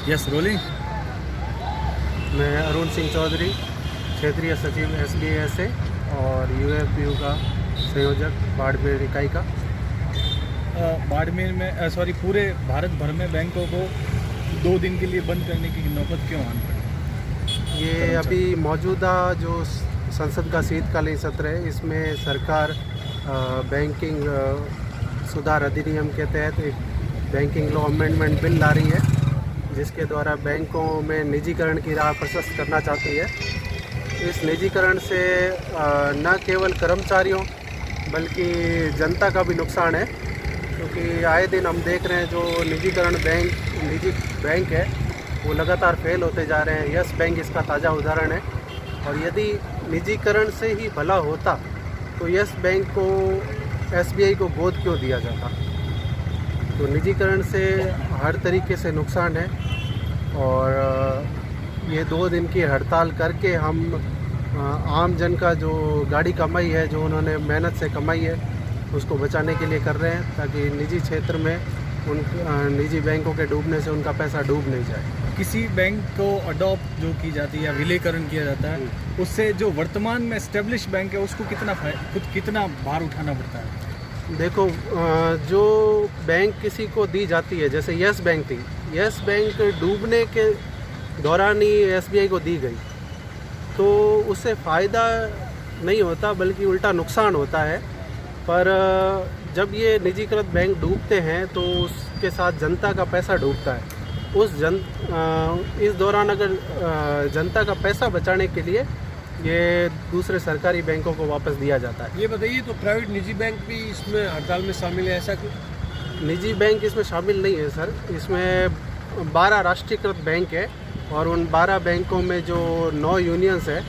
Yes rolling. मैं अरुण सिंह चौधरी, क्षेत्रीय सचिव SBA और UFPU का संयोजक बाड़मेर इकाई का। बाड़मेर में पूरे भारत भर में बैंकों को 2 दिन के लिए बंद करने की नौबत क्यों आनी पड़ी? ये अभी मौजूदा जो संसद का शीतकालीन सत्र है, इसमें सरकार बैंकिंग सुधार अधिनियम के तहत एक बैंकिंग लॉ अमेंडमेंट बिल ला रही है, जिसके द्वारा बैंकों में निजीकरण की राह प्रशस्त करना चाहती है। इस निजीकरण से न केवल कर्मचारियों बल्कि जनता का भी नुकसान है, क्योंकि आए दिन हम देख रहे हैं जो निजी बैंक है वो लगातार फेल होते जा रहे हैं। यस बैंक इसका ताज़ा उदाहरण है। और यदि निजीकरण से ही भला होता तो यस बैंक को SBI को गोद क्यों दिया जाता? तो निजीकरण से हर तरीके से नुकसान है। और ये 2 दिन की हड़ताल करके हम आम जन का जो गाड़ी कमाई है, जो उन्होंने मेहनत से कमाई है, उसको बचाने के लिए कर रहे हैं, ताकि निजी क्षेत्र में निजी बैंकों के डूबने से उनका पैसा डूब नहीं जाए। किसी बैंक को अडॉप्ट जो की जाती है या विलयकरण किया जाता है, उससे जो वर्तमान में एस्टेब्लिश बैंक है उसको कितना भार उठाना पड़ता है? देखो, जो बैंक किसी को दी जाती है, जैसे यस बैंक थी, यस बैंक डूबने के दौरान ही SBI को दी गई, तो उससे फ़ायदा नहीं होता बल्कि उल्टा नुकसान होता है। पर जब ये निजीकृत बैंक डूबते हैं तो उसके साथ जनता का पैसा डूबता है। इस दौरान अगर जनता का पैसा बचाने के लिए ये दूसरे सरकारी बैंकों को वापस दिया जाता है। ये बताइए, तो प्राइवेट निजी बैंक भी इसमें हड़ताल में शामिल है, ऐसा क्यों? निजी बैंक इसमें शामिल नहीं है सर। इसमें 12 राष्ट्रीयकृत बैंक है और उन 12 बैंकों में जो 9 यूनियंस है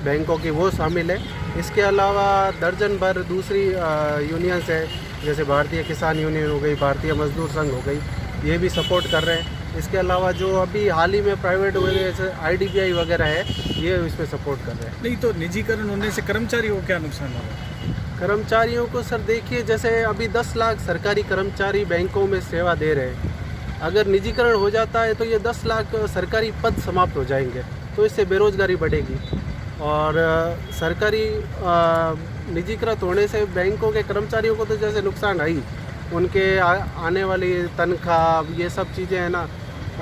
बैंकों की, वो शामिल है। इसके अलावा दर्जन भर दूसरी यूनियंस है, जैसे भारतीय किसान यूनियन हो गई, भारतीय मजदूर संघ हो गई, ये भी सपोर्ट कर रहे हैं। इसके अलावा जो अभी हाल ही में प्राइवेट हुए जैसे IDBI वगैरह है, ये इसमें सपोर्ट कर रहे हैं। नहीं तो निजीकरण होने से कर्मचारियों को क्या नुकसान होगा? कर्मचारियों को सर देखिए, जैसे अभी 10 लाख सरकारी कर्मचारी बैंकों में सेवा दे रहे हैं। अगर निजीकरण हो जाता है तो ये 10 लाख सरकारी पद समाप्त हो जाएंगे, तो इससे बेरोजगारी बढ़ेगी। और सरकारी निजीकृत होने से बैंकों के कर्मचारियों को तो जैसे नुकसान है ही, उनके आने वाली तनख्वाह, ये सब चीज़ें हैं ना,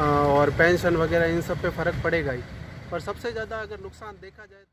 और पेंशन वगैरह, इन सब पे फ़र्क पड़ेगा ही। पर सबसे ज़्यादा अगर नुकसान देखा जाए तो